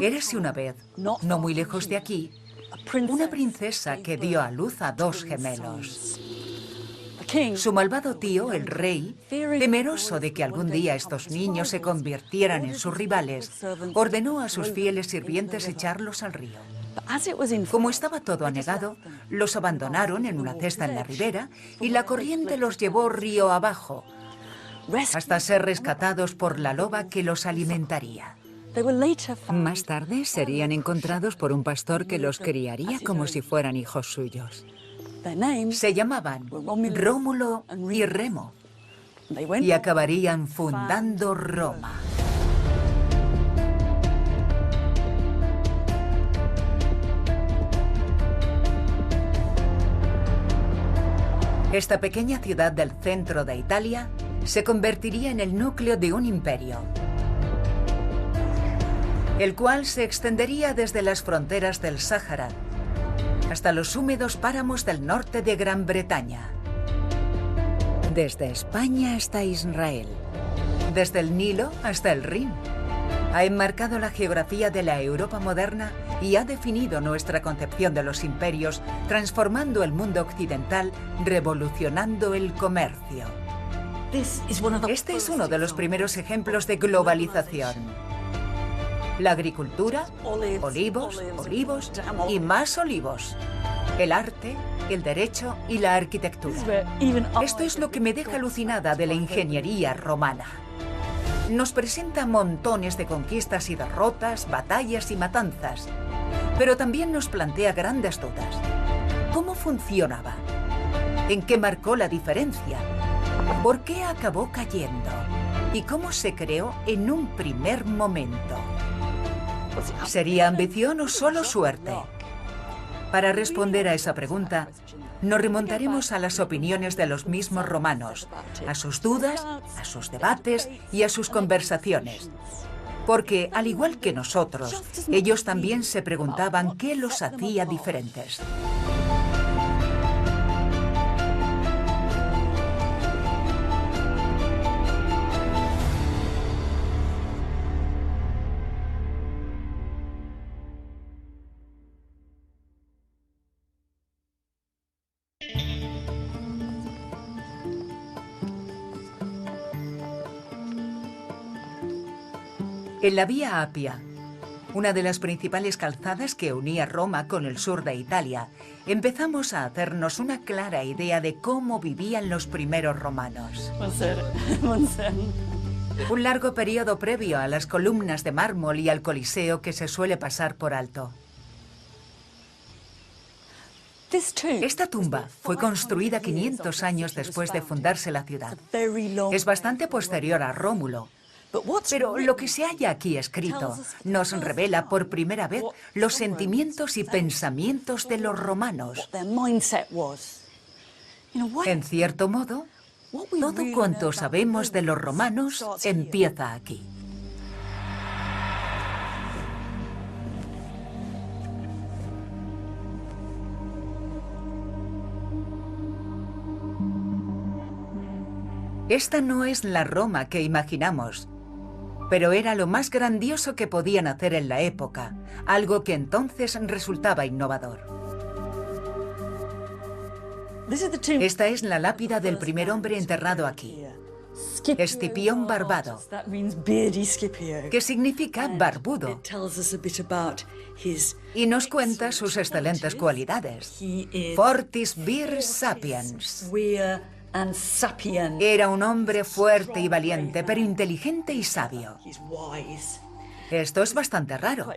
Érase una vez, no muy lejos de aquí, una princesa que dio a luz a dos gemelos. Su malvado tío, el rey, temeroso de que algún día estos niños se convirtieran en sus rivales, ordenó a sus fieles sirvientes echarlos al río. Como estaba todo anegado, los abandonaron en una cesta en la ribera y la corriente los llevó río abajo, hasta ser rescatados por la loba que los alimentaría. Más tarde serían encontrados por un pastor que los criaría como si fueran hijos suyos. Se llamaban Rómulo y Remo y acabarían fundando Roma. Esta pequeña ciudad del centro de Italia se convertiría en el núcleo de un imperio, el cual se extendería desde las fronteras del Sáhara hasta los húmedos páramos del norte de Gran Bretaña. Desde España hasta Israel. Desde el Nilo hasta el Rin. Ha enmarcado la geografía de la Europa moderna y ha definido nuestra concepción de los imperios, transformando el mundo occidental, revolucionando el comercio. Este es uno de los primeros ejemplos de globalización. La agricultura, olivos, olivos y más olivos. El arte, el derecho y la arquitectura. Esto es lo que me deja alucinada de la ingeniería romana. Nos presenta montones de conquistas y derrotas, batallas y matanzas, pero también nos plantea grandes dudas. ¿Cómo funcionaba? ¿En qué marcó la diferencia? ¿Por qué acabó cayendo? ¿Y cómo se creó en un primer momento? ¿Sería ambición o solo suerte? Para responder a esa pregunta, nos remontaremos a las opiniones de los mismos romanos, a sus dudas, a sus debates y a sus conversaciones. Porque, al igual que nosotros, ellos también se preguntaban qué los hacía diferentes. En la Vía Apia, una de las principales calzadas que unía Roma con el sur de Italia, empezamos a hacernos una clara idea de cómo vivían los primeros romanos. Un largo periodo previo a las columnas de mármol y al Coliseo que se suele pasar por alto. Esta tumba fue construida 500 años después de fundarse la ciudad. Es bastante posterior a Rómulo. Pero lo que se halla aquí escrito nos revela por primera vez los sentimientos y pensamientos de los romanos. En cierto modo, todo cuanto sabemos de los romanos empieza aquí. Esta no es la Roma que imaginamos, pero era lo más grandioso que podían hacer en la época, algo que entonces resultaba innovador. Esta es la lápida del primer hombre enterrado aquí, Escipión Barbado, que significa barbudo, y nos cuenta sus excelentes cualidades. Fortis vir sapiens. Era un hombre fuerte y valiente, pero inteligente y sabio. Esto es bastante raro.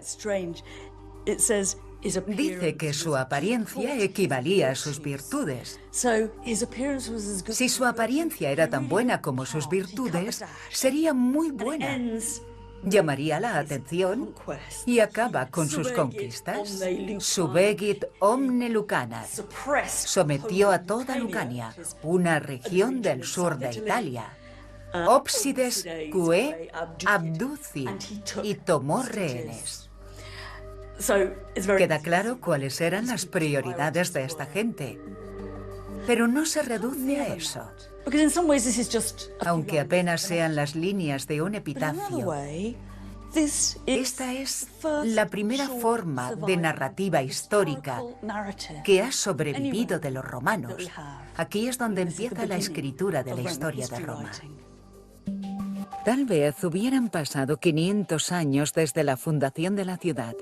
Dice que su apariencia equivalía a sus virtudes. Si su apariencia era tan buena como sus virtudes, sería muy buena. Llamaría la atención y acaba con sus conquistas. Subegit omne Lucanat. Sometió a toda Lucania, una región del sur de Italia. Ópsides que abduci, y tomó rehenes. Queda claro cuáles eran las prioridades de esta gente. Pero no se reduce a eso. Aunque apenas sean las líneas de un epitafio, Esta es la primera forma de narrativa histórica que ha sobrevivido de los romanos. Aquí es donde empieza la escritura de la historia de Roma. Tal vez hubieran pasado 500 años desde la fundación de la ciudad.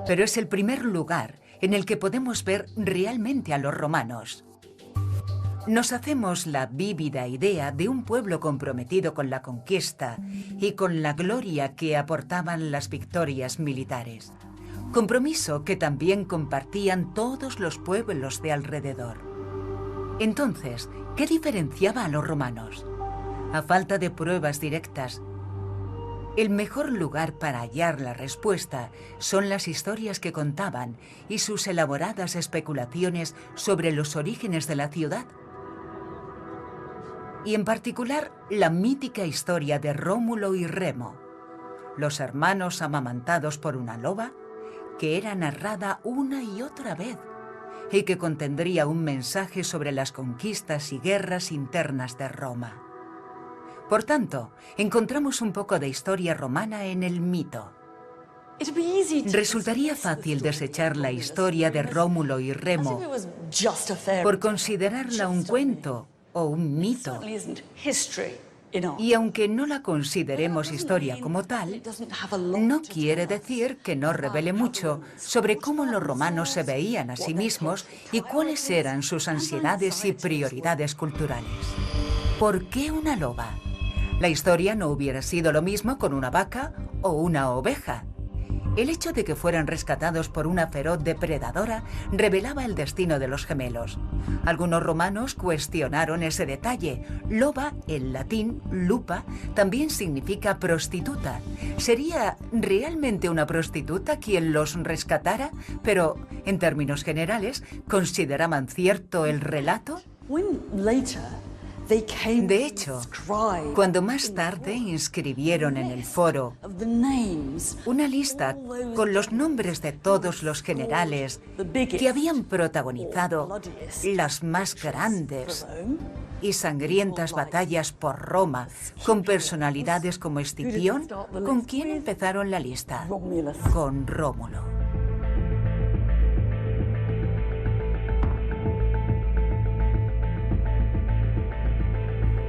Pero es el primer lugar en el que podemos ver realmente a los romanos. Nos hacemos la vívida idea de un pueblo comprometido con la conquista y con la gloria que aportaban las victorias militares. Compromiso que también compartían todos los pueblos de alrededor. Entonces, ¿qué diferenciaba a los romanos? A falta de pruebas directas, el mejor lugar para hallar la respuesta son las historias que contaban y sus elaboradas especulaciones sobre los orígenes de la ciudad. Y en particular, la mítica historia de Rómulo y Remo, los hermanos amamantados por una loba, que era narrada una y otra vez y que contendría un mensaje sobre las conquistas y guerras internas de Roma. Por tanto, encontramos un poco de historia romana en el mito. Resultaría fácil desechar la historia de Rómulo y Remo por considerarla un cuento o un mito. Y aunque no la consideremos historia como tal, no quiere decir que no revele mucho sobre cómo los romanos se veían a sí mismos y cuáles eran sus ansiedades y prioridades culturales. ¿Por qué una loba? La historia no hubiera sido lo mismo con una vaca o una oveja. El hecho de que fueran rescatados por una feroz depredadora revelaba el destino de los gemelos. Algunos romanos cuestionaron ese detalle. Loba, en latín, lupa, también significa prostituta. ¿Sería realmente una prostituta quien los rescatara? Pero, en términos generales, ¿consideraban cierto el relato? De hecho, cuando más tarde inscribieron en el foro una lista con los nombres de todos los generales que habían protagonizado las más grandes y sangrientas batallas por Roma, con personalidades como Escipión, ¿con quién empezaron la lista? Con Rómulo.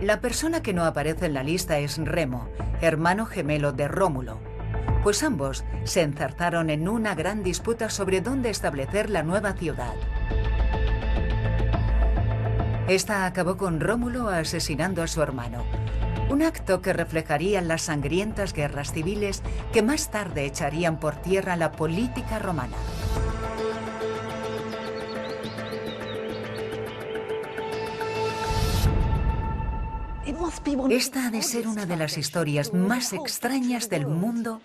La persona que no aparece en la lista es Remo, hermano gemelo de Rómulo, pues ambos se enzarzaron en una gran disputa sobre dónde establecer la nueva ciudad. Esta acabó con Rómulo asesinando a su hermano, un acto que reflejaría las sangrientas guerras civiles que más tarde echarían por tierra la política romana. Esta ha de ser una de las historias más extrañas del mundo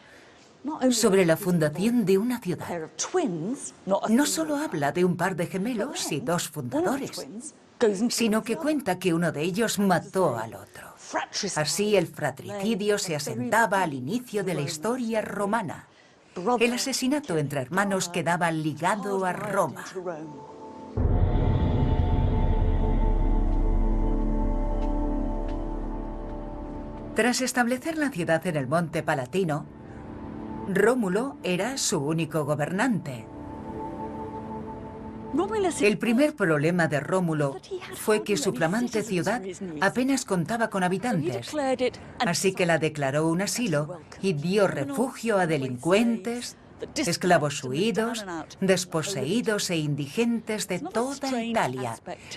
sobre la fundación de una ciudad. No solo habla de un par de gemelos y dos fundadores, sino que cuenta que uno de ellos mató al otro. Así el fratricidio se asentaba al inicio de la historia romana. El asesinato entre hermanos quedaba ligado a Roma. Tras establecer la ciudad en el Monte Palatino, Rómulo era su único gobernante. El primer problema de Rómulo fue que su flamante ciudad apenas contaba con habitantes, así que la declaró un asilo y dio refugio a delincuentes, esclavos huidos, desposeídos e indigentes de toda Italia.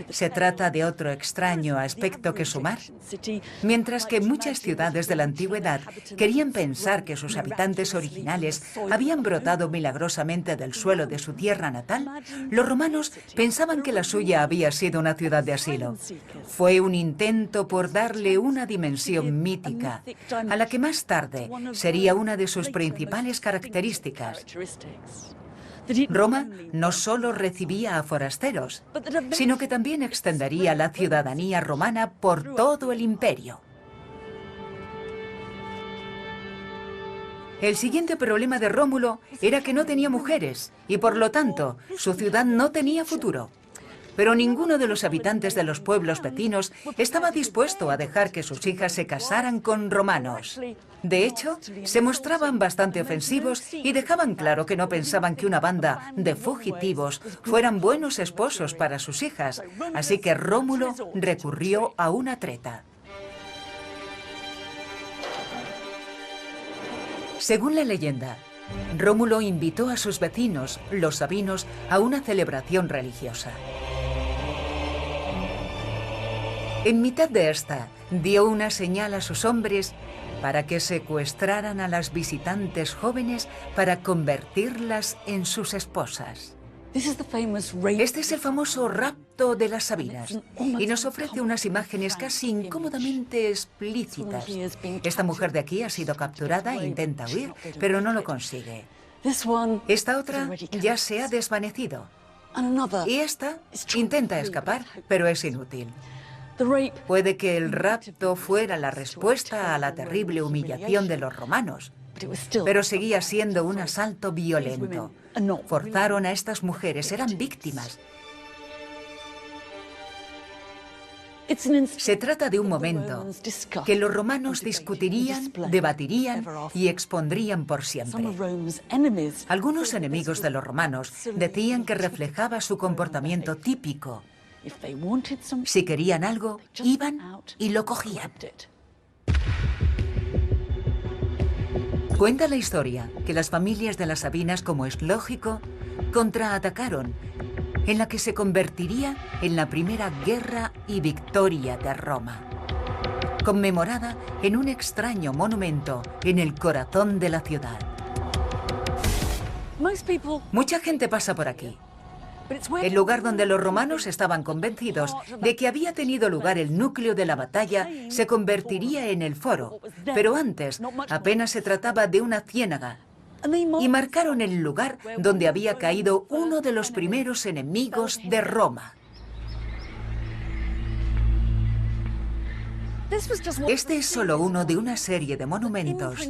Se trata de otro extraño aspecto que sumar. Mientras que muchas ciudades de la antigüedad querían pensar que sus habitantes originales habían brotado milagrosamente del suelo de su tierra natal, los romanos pensaban que la suya había sido una ciudad de asilo. Fue un intento por darle una dimensión mítica, a la que más tarde sería una de sus principales características. Roma no solo recibía a forasteros, sino que también extendería la ciudadanía romana por todo el imperio. El siguiente problema de Rómulo era que no tenía mujeres y por lo tanto su ciudad no tenía futuro. Pero ninguno de los habitantes de los pueblos vecinos estaba dispuesto a dejar que sus hijas se casaran con romanos. De hecho, se mostraban bastante ofensivos y dejaban claro que no pensaban que una banda de fugitivos fueran buenos esposos para sus hijas, así que Rómulo recurrió a una treta. Según la leyenda, Rómulo invitó a sus vecinos, los sabinos, a una celebración religiosa. En mitad de esta, dio una señal a sus hombres para que secuestraran a las visitantes jóvenes para convertirlas en sus esposas. Este es el famoso rapto de las Sabinas y nos ofrece unas imágenes casi incómodamente explícitas. Esta mujer de aquí ha sido capturada e intenta huir, pero no lo consigue. Esta otra ya se ha desvanecido. Y esta intenta escapar, pero es inútil. Puede que el rapto fuera la respuesta a la terrible humillación de los romanos, pero seguía siendo un asalto violento. Forzaron a estas mujeres, eran víctimas. Se trata de un momento que los romanos discutirían, debatirían y expondrían por siempre. Algunos enemigos de los romanos decían que reflejaba su comportamiento típico. Si querían algo, iban y lo cogían. Cuenta la historia que las familias de las Sabinas, como es lógico, contraatacaron, en la que se convertiría en la primera guerra y victoria de Roma, conmemorada en un extraño monumento en el corazón de la ciudad. Mucha gente pasa por aquí. El lugar donde los romanos estaban convencidos de que había tenido lugar el núcleo de la batalla se convertiría en el foro, pero antes apenas se trataba de una ciénaga, y marcaron el lugar donde había caído uno de los primeros enemigos de Roma. Este es solo uno de una serie de monumentos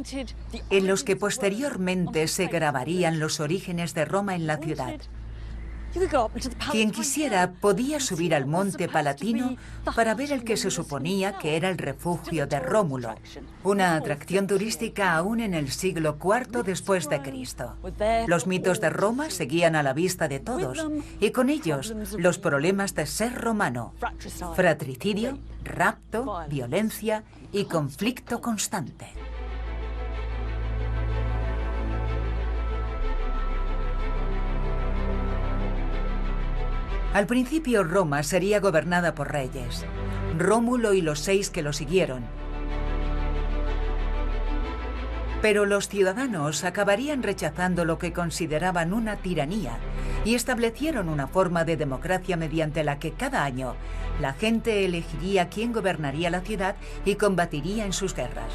en los que posteriormente se grabarían los orígenes de Roma en la ciudad. Quien quisiera podía subir al monte Palatino para ver el que se suponía que era el refugio de Rómulo, una atracción turística aún en el siglo IV después de Cristo. Los mitos de Roma seguían a la vista de todos, y con ellos los problemas de ser romano: fratricidio, rapto, violencia y conflicto constante. Al principio Roma sería gobernada por reyes, Rómulo y los 6 que lo siguieron. Pero los ciudadanos acabarían rechazando lo que consideraban una tiranía y establecieron una forma de democracia mediante la que cada año la gente elegiría quién gobernaría la ciudad y combatiría en sus guerras.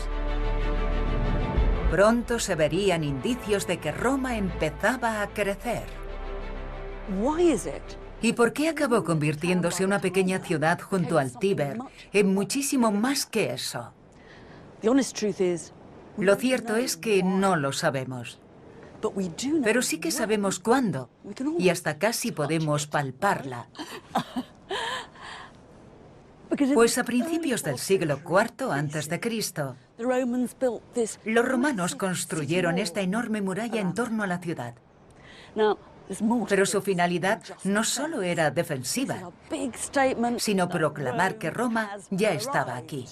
Pronto se verían indicios de que Roma empezaba a crecer. ¿Y por qué acabó convirtiéndose una pequeña ciudad junto al Tíber en muchísimo más que eso? Lo cierto es que no lo sabemos. Pero sí que sabemos cuándo, y hasta casi podemos palparla. Pues a principios del siglo IV a.C., los romanos construyeron esta enorme muralla en torno a la ciudad. Pero su finalidad no solo era defensiva, sino proclamar que Roma ya estaba aquí.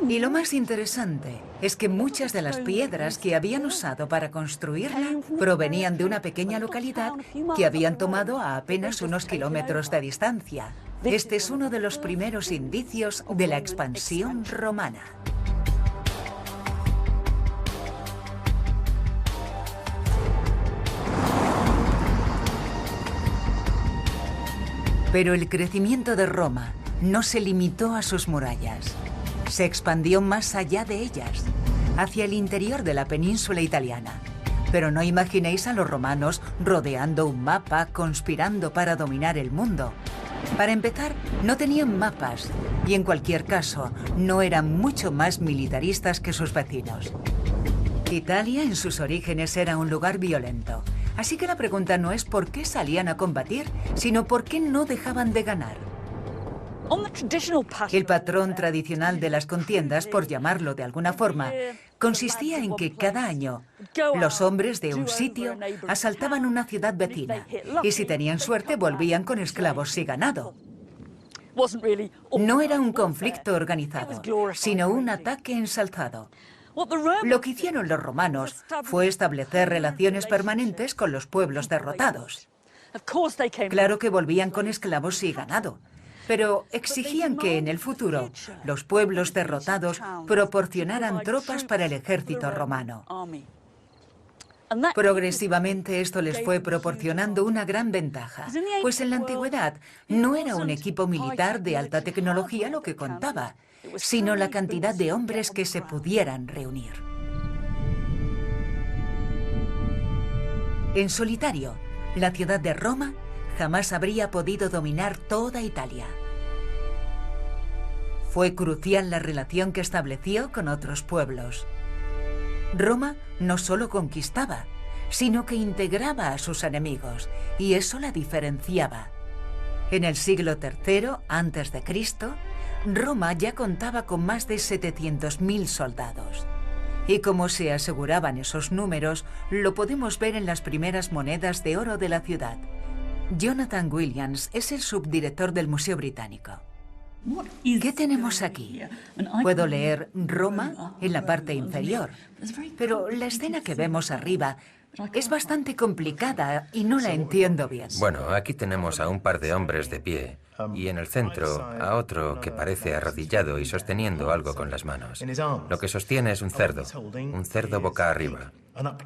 Y lo más interesante es que muchas de las piedras que habían usado para construirla provenían de una pequeña localidad que habían tomado a apenas unos kilómetros de distancia. Este es uno de los primeros indicios de la expansión romana. Pero el crecimiento de Roma no se limitó a sus murallas. Se expandió más allá de ellas, hacia el interior de la península italiana. Pero no imaginéis a los romanos rodeando un mapa, conspirando para dominar el mundo. Para empezar, no tenían mapas y en cualquier caso no eran mucho más militaristas que sus vecinos. Italia en sus orígenes era un lugar violento. Así que la pregunta no es por qué salían a combatir, sino por qué no dejaban de ganar. El patrón tradicional de las contiendas, por llamarlo de alguna forma, consistía en que cada año los hombres de un sitio asaltaban una ciudad vecina y si tenían suerte volvían con esclavos y ganado. No era un conflicto organizado, sino un ataque ensalzado. Lo que hicieron los romanos fue establecer relaciones permanentes con los pueblos derrotados. Claro que volvían con esclavos y ganado, pero exigían que en el futuro los pueblos derrotados proporcionaran tropas para el ejército romano. Progresivamente esto les fue proporcionando una gran ventaja, pues en la antigüedad no era un equipo militar de alta tecnología lo que contaba, sino la cantidad de hombres que se pudieran reunir. En solitario, la ciudad de Roma jamás habría podido dominar toda Italia. Fue crucial la relación que estableció con otros pueblos. Roma no solo conquistaba, sino que integraba a sus enemigos, y eso la diferenciaba. En el siglo III a.C., Roma ya contaba con más de 700.000 soldados. Y como se aseguraban esos números, lo podemos ver en las primeras monedas de oro de la ciudad. Jonathan Williams es el subdirector del Museo Británico. ¿Qué tenemos aquí? Puedo leer Roma en la parte inferior, pero la escena que vemos arriba es bastante complicada y no la entiendo bien. Bueno, aquí tenemos a un par de hombres de pie y en el centro a otro que parece arrodillado y sosteniendo algo con las manos. Lo que sostiene es un cerdo boca arriba.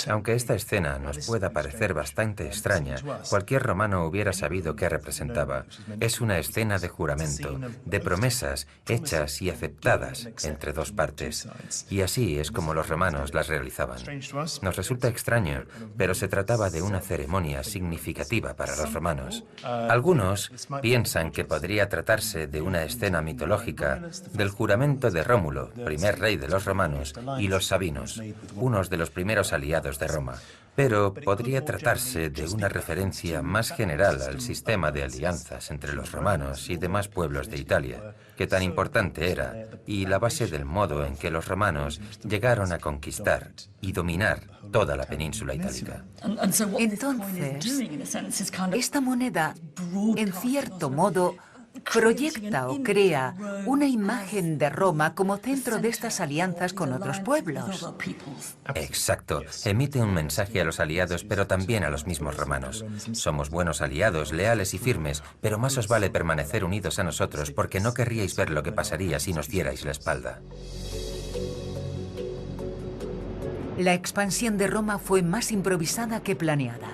Aunque esta escena nos pueda parecer bastante extraña, cualquier romano hubiera sabido qué representaba. Es una escena de juramento, de promesas hechas y aceptadas entre dos partes. Y así es como los romanos las realizaban. Nos resulta extraño, pero se trataba de una ceremonia significativa para los romanos. Algunos piensan que podría tratarse de una escena mitológica del juramento de Rómulo, primer rey de los romanos, y los sabinos, unos de los primeros aliados de Roma. Pero podría tratarse de una referencia más general al sistema de alianzas entre los romanos y demás pueblos de Italia, que tan importante era, y la base del modo en que los romanos llegaron a conquistar y dominar toda la península itálica. Entonces, esta moneda, en cierto modo, proyecta o crea una imagen de Roma como centro de estas alianzas con otros pueblos. Exacto. Emite un mensaje a los aliados, pero también a los mismos romanos. Somos buenos aliados, leales y firmes, pero más os vale permanecer unidos a nosotros porque no querríais ver lo que pasaría si nos dierais la espalda. La expansión de Roma fue más improvisada que planeada.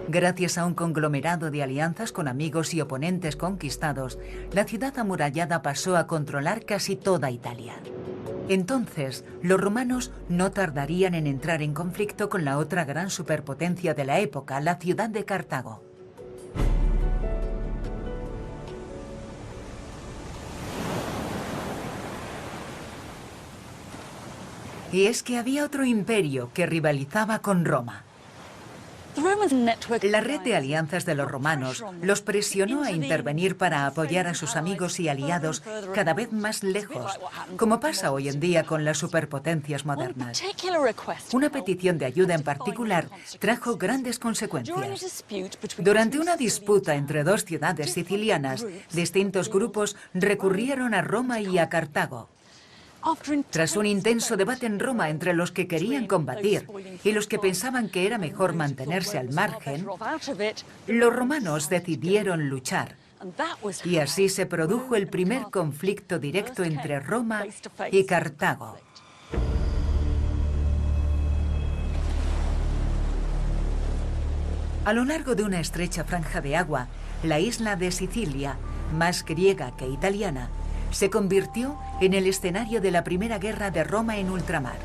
Gracias a un conglomerado de alianzas con amigos y oponentes conquistados, la ciudad amurallada pasó a controlar casi toda Italia. Entonces, los romanos no tardarían en entrar en conflicto con la otra gran superpotencia de la época, la ciudad de Cartago. Y es que había otro imperio que rivalizaba con Roma. La red de alianzas de los romanos los presionó a intervenir para apoyar a sus amigos y aliados cada vez más lejos, como pasa hoy en día con las superpotencias modernas. Una petición de ayuda en particular trajo grandes consecuencias. Durante una disputa entre dos ciudades sicilianas, distintos grupos recurrieron a Roma y a Cartago. Tras un intenso debate en Roma entre los que querían combatir y los que pensaban que era mejor mantenerse al margen, los romanos decidieron luchar. Y así se produjo el primer conflicto directo entre Roma y Cartago. A lo largo de una estrecha franja de agua, la isla de Sicilia, más griega que italiana, se convirtió en el escenario de la primera guerra de Roma en ultramar.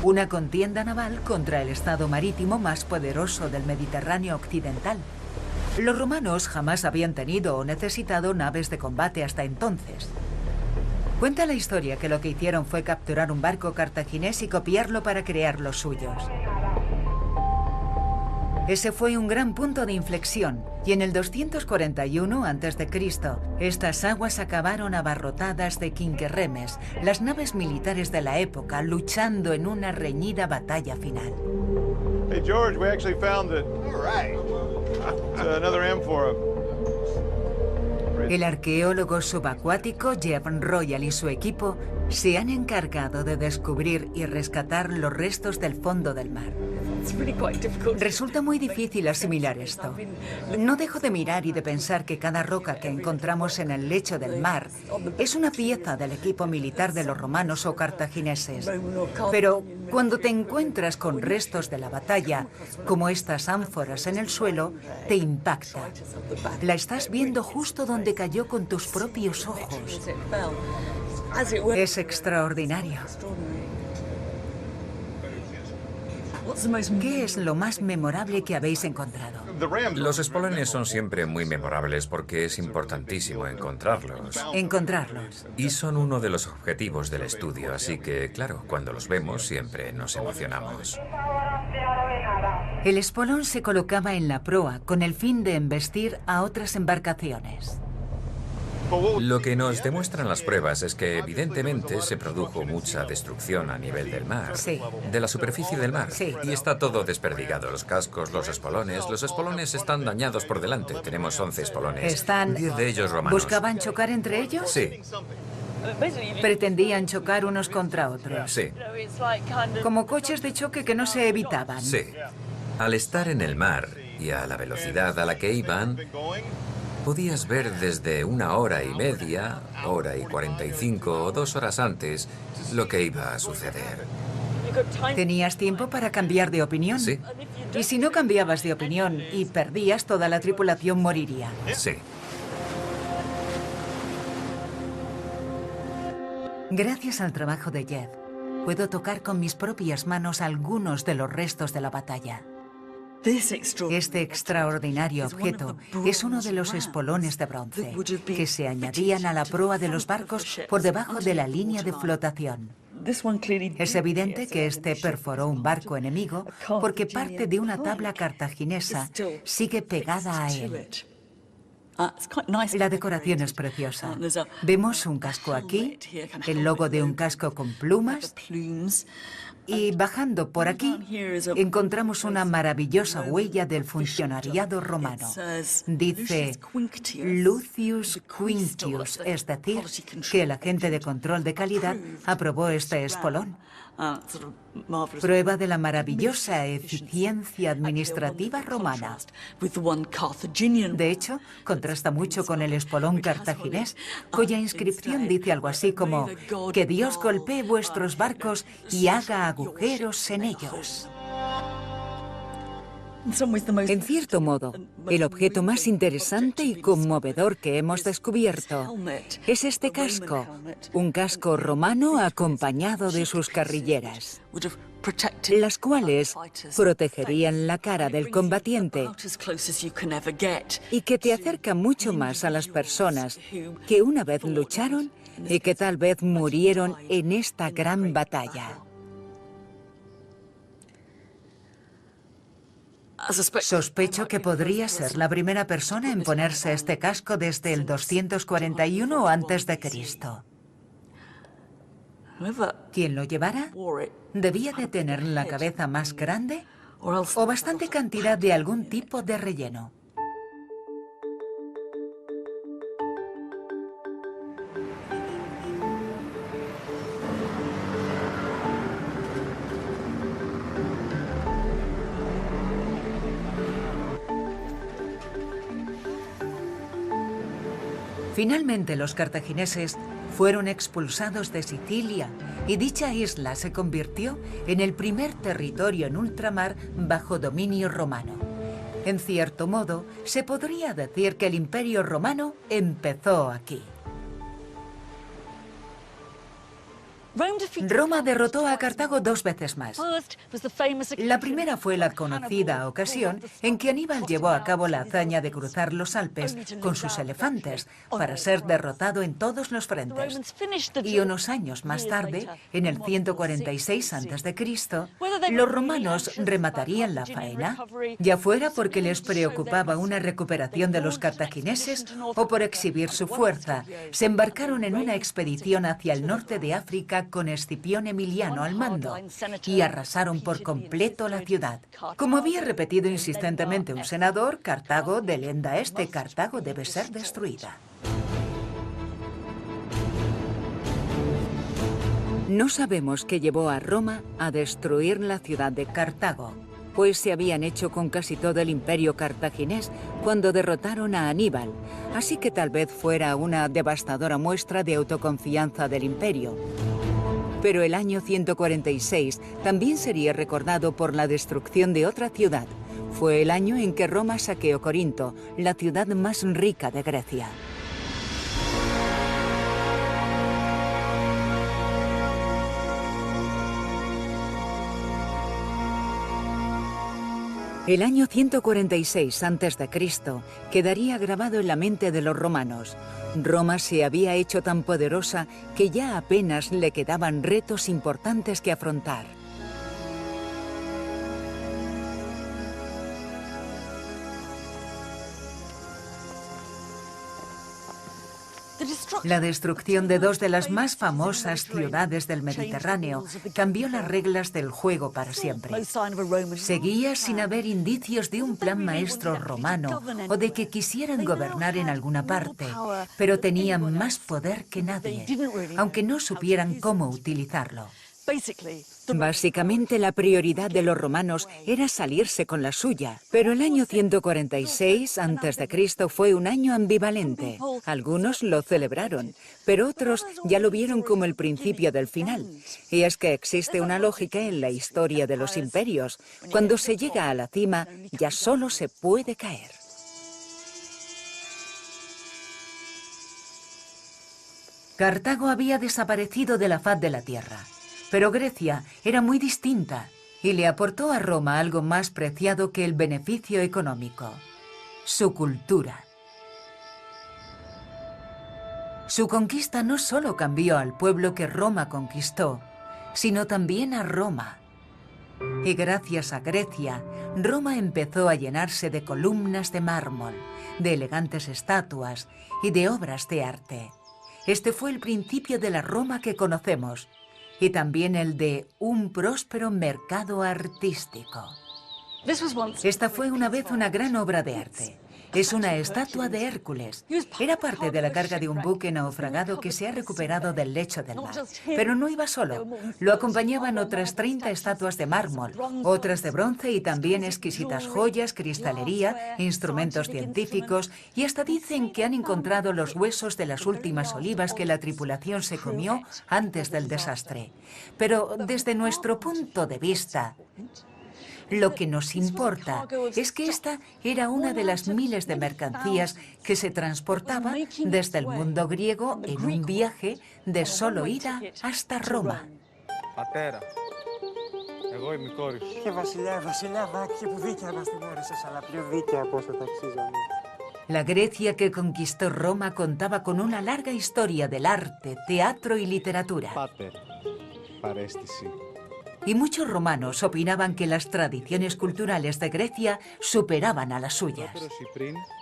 Una contienda naval contra el estado marítimo más poderoso del Mediterráneo occidental. Los romanos jamás habían tenido o necesitado naves de combate hasta entonces. Cuenta la historia que lo que hicieron fue capturar un barco cartaginés y copiarlo para crear los suyos. Ese fue un gran punto de inflexión, y en el 241 a.C., estas aguas acabaron abarrotadas de quinquerremes, las naves militares de la época, luchando en una reñida batalla final. Hey George, we actually found it. All right. It's another amphora. El arqueólogo subacuático Jeff Royal y su equipo se han encargado de descubrir y rescatar los restos del fondo del mar. Resulta muy difícil asimilar esto. No dejo de mirar y de pensar que cada roca que encontramos en el lecho del mar es una pieza del equipo militar de los romanos o cartagineses. Pero cuando te encuentras con restos de la batalla, como estas ánforas en el suelo, te impacta. La estás viendo justo donde cayó con tus propios ojos. Es extraordinario. ¿Qué es lo más memorable que habéis encontrado? Los espolones son siempre muy memorables porque es importantísimo encontrarlos. Encontrarlos. Y son uno de los objetivos del estudio, así que, claro, cuando los vemos siempre nos emocionamos. El espolón se colocaba en la proa con el fin de embestir a otras embarcaciones. Lo que nos demuestran las pruebas es que evidentemente se produjo mucha destrucción a nivel del mar, Sí. de la superficie del mar, Sí. y está todo desperdigado, los cascos, los espolones están dañados por delante, tenemos 11 espolones, 10 de ellos romanos. ¿Buscaban chocar entre ellos? Sí, Pretendían chocar unos contra otros. sí, Como coches de choque que no se evitaban. sí. Al estar en el mar y a la velocidad a la que iban, podías ver desde 1 hora y media, hora y 45 o 2 horas antes lo que iba a suceder. ¿Tenías tiempo para cambiar de opinión? Sí. Y si no cambiabas de opinión y perdías, toda la tripulación moriría. Sí. Gracias al trabajo de Jeff, puedo tocar con mis propias manos algunos de los restos de la batalla. Este extraordinario objeto es uno de los espolones de bronce que se añadían a la proa de los barcos por debajo de la línea de flotación. Es evidente que este perforó un barco enemigo porque parte de una tabla cartaginesa sigue pegada a él. La decoración es preciosa. Vemos un casco aquí, el logo de un casco con plumas, y bajando por aquí encontramos una maravillosa huella del funcionariado romano. Dice Lucius Quinctius, es decir, que el agente de control de calidad aprobó este espolón. Prueba de la maravillosa eficiencia administrativa romana. De hecho, contrasta mucho con el espolón cartaginés, cuya inscripción dice algo así como «Que Dios golpee vuestros barcos y haga agujeros en ellos». En cierto modo, el objeto más interesante y conmovedor que hemos descubierto es este casco, un casco romano acompañado de sus carrilleras, las cuales protegerían la cara del combatiente y que te acerca mucho más a las personas que una vez lucharon y que tal vez murieron en esta gran batalla. Sospecho que podría ser la primera persona en ponerse este casco desde el 241 a.C. Quien lo llevara debía de tener la cabeza más grande o bastante cantidad de algún tipo de relleno. Finalmente los cartagineses fueron expulsados de Sicilia y dicha isla se convirtió en el primer territorio en ultramar bajo dominio romano. En cierto modo, se podría decir que el Imperio Romano empezó aquí. Roma derrotó a Cartago 2 veces más. La primera fue la conocida ocasión en que Aníbal llevó a cabo la hazaña de cruzar los Alpes con sus elefantes para ser derrotado en todos los frentes. Y unos años más tarde, en el 146 a.C., los romanos rematarían la faena, ya fuera porque les preocupaba una recuperación de los cartagineses o por exhibir su fuerza. Se embarcaron en una expedición hacia el norte de África con Escipión Emiliano al mando y arrasaron por completo la ciudad. Como había repetido insistentemente un senador, Cartago, de lenda este, Cartago debe ser destruida. No sabemos qué llevó a Roma a destruir la ciudad de Cartago, pues se habían hecho con casi todo el imperio cartaginés cuando derrotaron a Aníbal, así que tal vez fuera una devastadora muestra de autoconfianza del imperio. Pero el año 146 también sería recordado por la destrucción de otra ciudad. Fue el año en que Roma saqueó Corinto, la ciudad más rica de Grecia. El año 146 a.C. quedaría grabado en la mente de los romanos. Roma se había hecho tan poderosa que ya apenas le quedaban retos importantes que afrontar. La destrucción de 2 de las más famosas ciudades del Mediterráneo cambió las reglas del juego para siempre. Seguía sin haber indicios de un plan maestro romano o de que quisieran gobernar en alguna parte, pero tenían más poder que nadie, aunque no supieran cómo utilizarlo. Básicamente la prioridad de los romanos era salirse con la suya, pero el año 146 a.C. fue un año ambivalente. Algunos lo celebraron, pero otros ya lo vieron como el principio del final. Y es que existe una lógica en la historia de los imperios. Cuando se llega a la cima, ya solo se puede caer. Cartago había desaparecido de la faz de la tierra. Pero Grecia era muy distinta y le aportó a Roma algo más preciado que el beneficio económico: su cultura. Su conquista no solo cambió al pueblo que Roma conquistó, sino también a Roma. Y gracias a Grecia, Roma empezó a llenarse de columnas de mármol, de elegantes estatuas y de obras de arte. Este fue el principio de la Roma que conocemos, y también el de un próspero mercado artístico. Esta fue una vez una gran obra de arte. Es una estatua de Hércules. Era parte de la carga de un buque naufragado que se ha recuperado del lecho del mar. Pero no iba solo. Lo acompañaban otras 30 estatuas de mármol, otras de bronce y también exquisitas joyas, cristalería, instrumentos científicos, y hasta dicen que han encontrado los huesos de las últimas olivas que la tripulación se comió antes del desastre. Pero desde nuestro punto de vista, lo que nos importa es que esta era una de las miles de mercancías que se transportaba desde el mundo griego en un viaje de solo ida hasta Roma. La Grecia que conquistó Roma contaba con una larga historia del arte, teatro y literatura. Y muchos romanos opinaban que las tradiciones culturales de Grecia superaban a las suyas.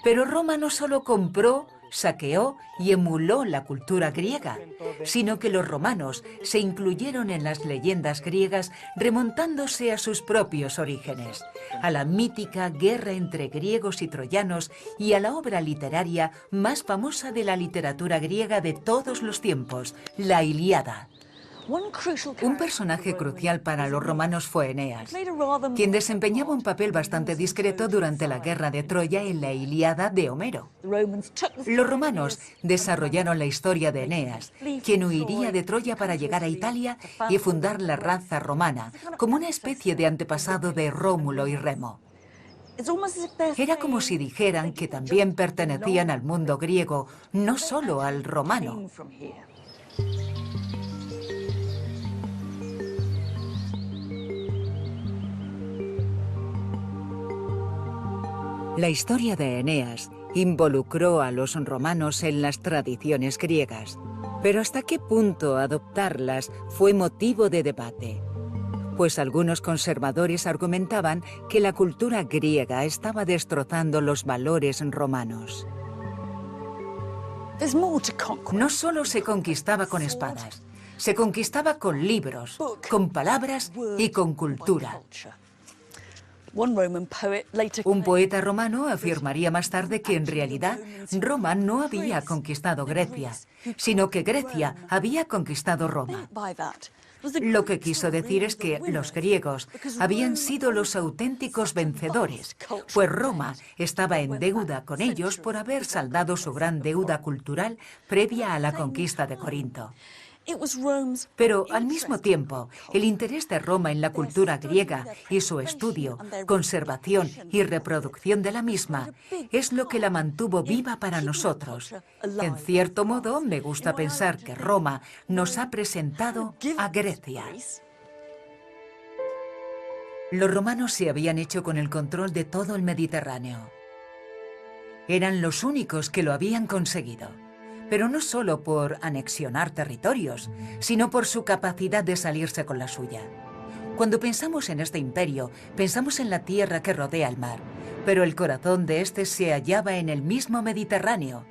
Pero Roma no solo compró, saqueó y emuló la cultura griega, sino que los romanos se incluyeron en las leyendas griegas remontándose a sus propios orígenes, a la mítica guerra entre griegos y troyanos y a la obra literaria más famosa de la literatura griega de todos los tiempos, la Ilíada. Un personaje crucial para los romanos fue Eneas, quien desempeñaba un papel bastante discreto durante la guerra de Troya en la Ilíada de Homero. Los romanos desarrollaron la historia de Eneas, quien huiría de Troya para llegar a Italia y fundar la raza romana, como una especie de antepasado de Rómulo y Remo. Era como si dijeran que también pertenecían al mundo griego, no solo al romano. La historia de Eneas involucró a los romanos en las tradiciones griegas, pero ¿hasta qué punto adoptarlas fue motivo de debate? Pues algunos conservadores argumentaban que la cultura griega estaba destrozando los valores romanos. No solo se conquistaba con espadas, se conquistaba con libros, con palabras y con cultura. Un poeta romano afirmaría más tarde que en realidad Roma no había conquistado Grecia, sino que Grecia había conquistado Roma. Lo que quiso decir es que los griegos habían sido los auténticos vencedores, pues Roma estaba en deuda con ellos por haber saldado su gran deuda cultural previa a la conquista de Corinto. Pero al mismo tiempo, el interés de Roma en la cultura griega y su estudio, conservación y reproducción de la misma es lo que la mantuvo viva para nosotros. En cierto modo, me gusta pensar que Roma nos ha presentado a Grecia. Los romanos se habían hecho con el control de todo el Mediterráneo. Eran los únicos que lo habían conseguido. Pero no solo por anexionar territorios, sino por su capacidad de salirse con la suya. Cuando pensamos en este imperio, pensamos en la tierra que rodea el mar, pero el corazón de este se hallaba en el mismo Mediterráneo.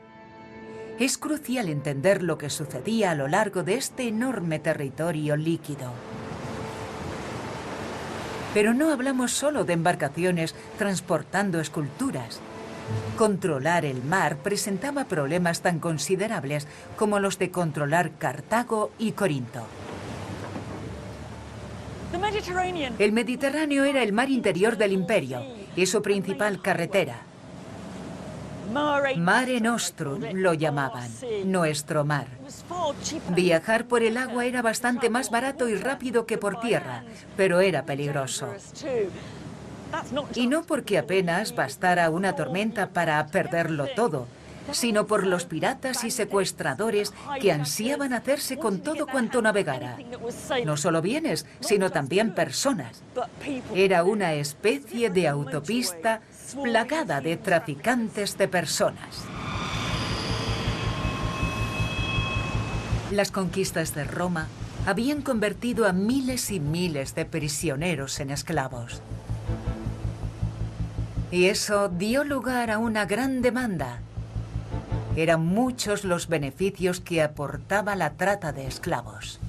Es crucial entender lo que sucedía a lo largo de este enorme territorio líquido. Pero no hablamos solo de embarcaciones transportando esculturas. Controlar el mar presentaba problemas tan considerables como los de controlar Cartago y Corinto. El Mediterráneo era el mar interior del imperio y su principal carretera. Mare Nostrum lo llamaban, nuestro mar. Viajar por el agua era bastante más barato y rápido que por tierra, pero era peligroso. Y no porque apenas bastara una tormenta para perderlo todo, sino por los piratas y secuestradores que ansiaban hacerse con todo cuanto navegara. No solo bienes, sino también personas. Era una especie de autopista plagada de traficantes de personas. Las conquistas de Roma habían convertido a miles y miles de prisioneros en esclavos. Y eso dio lugar a una gran demanda. Eran muchos los beneficios que aportaba la trata de esclavos.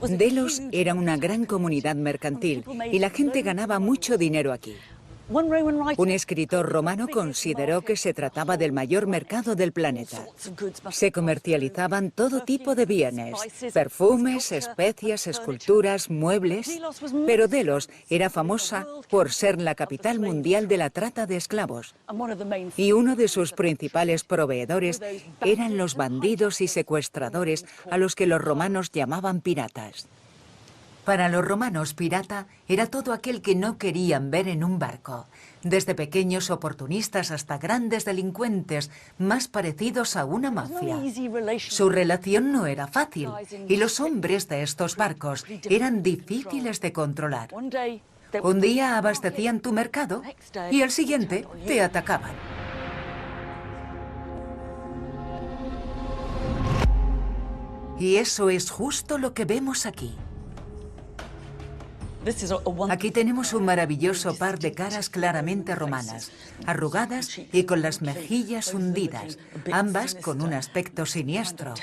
Delos era una gran comunidad mercantil y la gente ganaba mucho dinero aquí. Un escritor romano consideró que se trataba del mayor mercado del planeta. Se comercializaban todo tipo de bienes, perfumes, especias, esculturas, muebles, pero Delos era famosa por ser la capital mundial de la trata de esclavos. Y uno de sus principales proveedores eran los bandidos y secuestradores a los que los romanos llamaban piratas. Para los romanos, pirata era todo aquel que no querían ver en un barco, desde pequeños oportunistas hasta grandes delincuentes, más parecidos a una mafia. Su relación no era fácil, y los hombres de estos barcos eran difíciles de controlar. Un día abastecían tu mercado y al siguiente te atacaban. Y eso es justo lo que vemos aquí. Aquí tenemos un maravilloso par de caras claramente romanas, arrugadas y con las mejillas hundidas, ambas con un aspecto siniestro.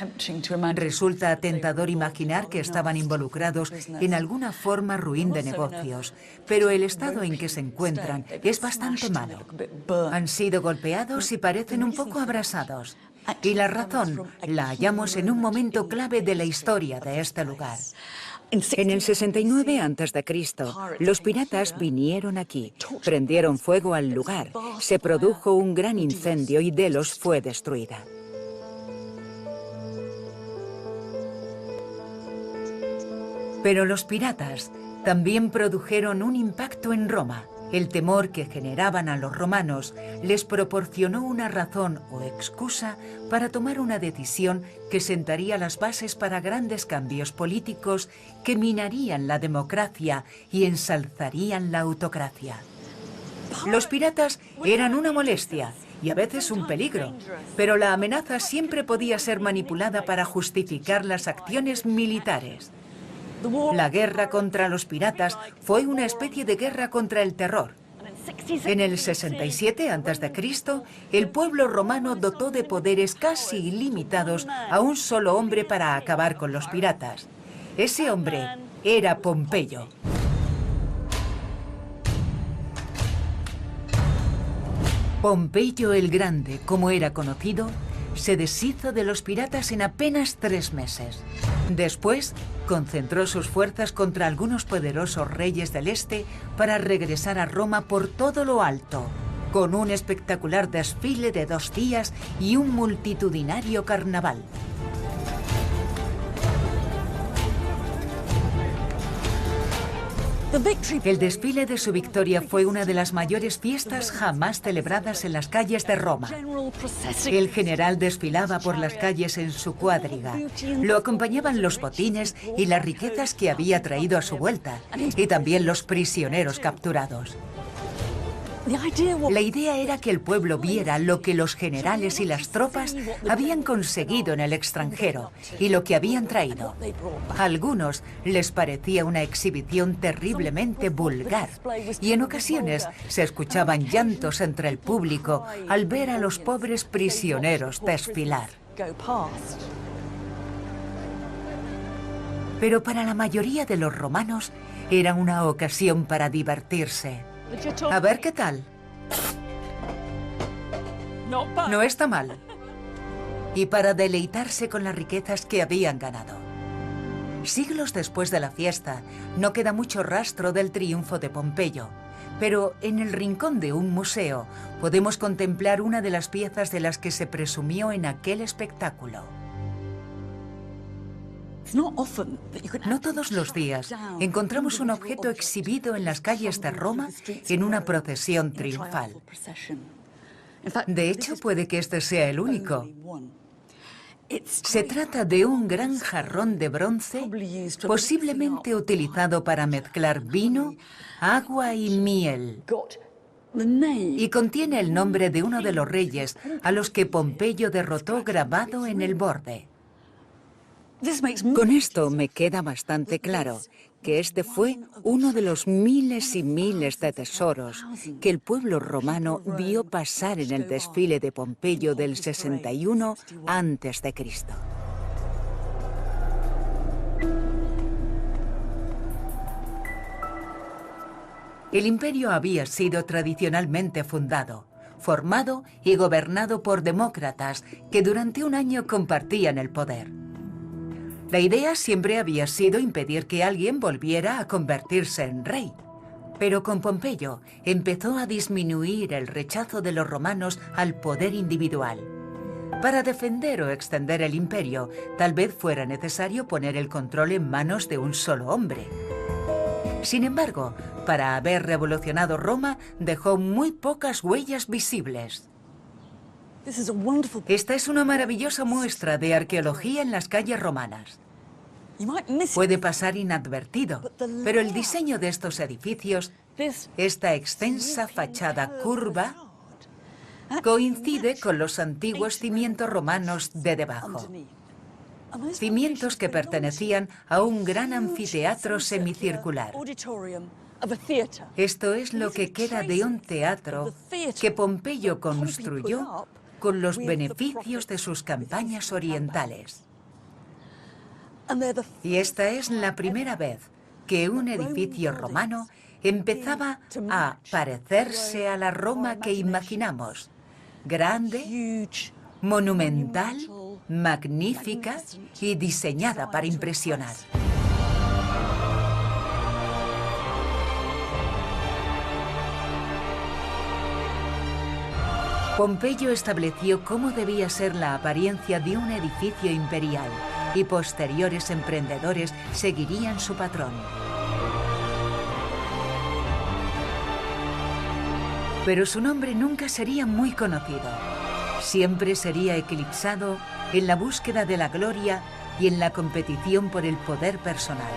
Resulta tentador imaginar que estaban involucrados en alguna forma ruin de negocios, pero el estado en que se encuentran es bastante malo. Han sido golpeados y parecen un poco abrasados. Y la razón la hallamos en un momento clave de la historia de este lugar. En el 69 a.C., los piratas vinieron aquí, prendieron fuego al lugar, se produjo un gran incendio y Delos fue destruida. Pero los piratas también produjeron un impacto en Roma El temor que generaban a los romanos les proporcionó una razón o excusa para tomar una decisión que sentaría las bases para grandes cambios políticos que minarían la democracia y ensalzarían la autocracia. Los piratas eran una molestia y a veces un peligro, pero la amenaza siempre podía ser manipulada para justificar las acciones militares. La guerra contra los piratas fue una especie de guerra contra el terror. En el 67 a.C., el pueblo romano dotó de poderes casi ilimitados a un solo hombre para acabar con los piratas. Ese hombre era Pompeyo. Pompeyo el Grande, como era conocido, se deshizo de los piratas en apenas 3 meses. Después, concentró sus fuerzas contra algunos poderosos reyes del este para regresar a Roma por todo lo alto, con un espectacular desfile de 2 días y un multitudinario carnaval. El desfile de su victoria fue una de las mayores fiestas jamás celebradas en las calles de Roma. El general desfilaba por las calles en su cuadriga. Lo acompañaban los botines y las riquezas que había traído a su vuelta, y también los prisioneros capturados. La idea era que el pueblo viera lo que los generales y las tropas habían conseguido en el extranjero y lo que habían traído. A algunos les parecía una exhibición terriblemente vulgar y en ocasiones se escuchaban llantos entre el público al ver a los pobres prisioneros desfilar. Pero para la mayoría de los romanos era una ocasión para divertirse. A ver qué tal. No está mal. Y para deleitarse con las riquezas que habían ganado. Siglos después de la fiesta, no queda mucho rastro del triunfo de Pompeyo, pero en el rincón de un museo podemos contemplar una de las piezas de las que se presumió en aquel espectáculo. No todos los días encontramos un objeto exhibido en las calles de Roma en una procesión triunfal. De hecho, puede que este sea el único. Se trata de un gran jarrón de bronce, posiblemente utilizado para mezclar vino, agua y miel. Y contiene el nombre de uno de los reyes a los que Pompeyo derrotó grabado en el borde. Con esto me queda bastante claro que este fue uno de los miles y miles de tesoros que el pueblo romano vio pasar en el desfile de Pompeyo del 61 a.C. El imperio había sido tradicionalmente fundado, formado y gobernado por demócratas que durante un año compartían el poder. La idea siempre había sido impedir que alguien volviera a convertirse en rey. Pero con Pompeyo empezó a disminuir el rechazo de los romanos al poder individual. Para defender o extender el imperio, tal vez fuera necesario poner el control en manos de un solo hombre. Sin embargo, para haber revolucionado Roma, dejó muy pocas huellas visibles. Esta es una maravillosa muestra de arqueología en las calles romanas. Puede pasar inadvertido, pero el diseño de estos edificios, esta extensa fachada curva, coincide con los antiguos cimientos romanos de debajo. Cimientos que pertenecían a un gran anfiteatro semicircular. Esto es lo que queda de un teatro que Pompeyo construyó con los beneficios de sus campañas orientales. Y esta es la primera vez que un edificio romano empezaba a parecerse a la Roma que imaginamos. Grande, monumental, magnífica y diseñada para impresionar. Pompeyo estableció cómo debía ser la apariencia de un edificio imperial y posteriores emprendedores seguirían su patrón. Pero su nombre nunca sería muy conocido. Siempre sería eclipsado en la búsqueda de la gloria y en la competición por el poder personal.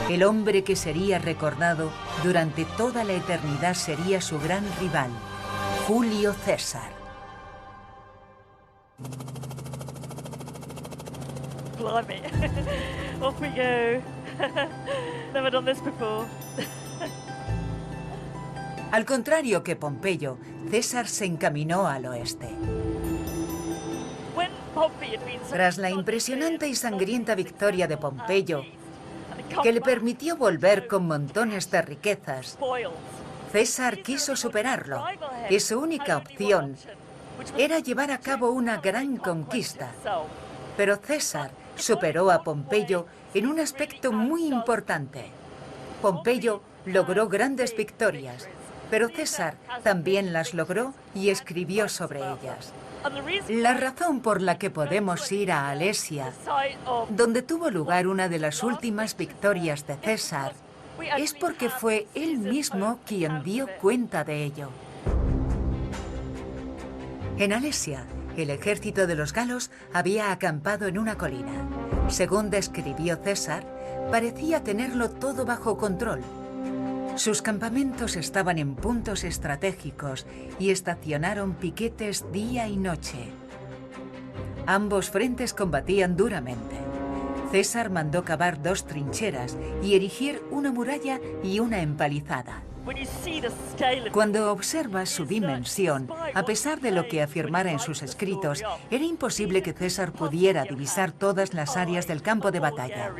El hombre que sería recordado durante toda la eternidad sería su gran rival, Julio César. Blimey. Off we go. Never done this before. Al contrario que Pompeyo, César se encaminó al oeste. Tras la impresionante y sangrienta victoria de Pompeyo, que le permitió volver con montones de riquezas, César quiso superarlo y su única opción era llevar a cabo una gran conquista. Pero César superó a Pompeyo en un aspecto muy importante. Pompeyo logró grandes victorias, pero César también las logró y escribió sobre ellas. La razón por la que podemos ir a Alesia, donde tuvo lugar una de las últimas victorias de César, es porque fue él mismo quien dio cuenta de ello. En Alesia, el ejército de los galos había acampado en una colina. Según describió César, parecía tenerlo todo bajo control. Sus campamentos estaban en puntos estratégicos y estacionaron piquetes día y noche. Ambos frentes combatían duramente. César mandó cavar 2 trincheras y erigir una muralla y una empalizada. Cuando observas su dimensión, a pesar de lo que afirmara en sus escritos, era imposible que César pudiera divisar todas las áreas del campo de batalla.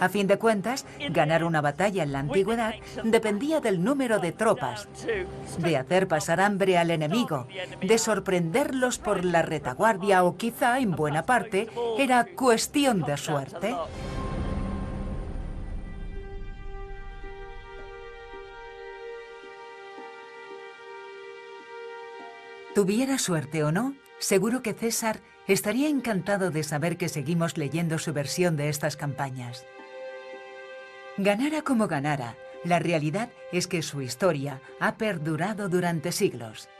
A fin de cuentas, ganar una batalla en la antigüedad dependía del número de tropas, de hacer pasar hambre al enemigo, de sorprenderlos por la retaguardia o quizá, en buena parte, era cuestión de suerte. Tuviera suerte o no, seguro que César estaría encantado de saber que seguimos leyendo su versión de estas campañas. Ganara como ganara, la realidad es que su historia ha perdurado durante siglos.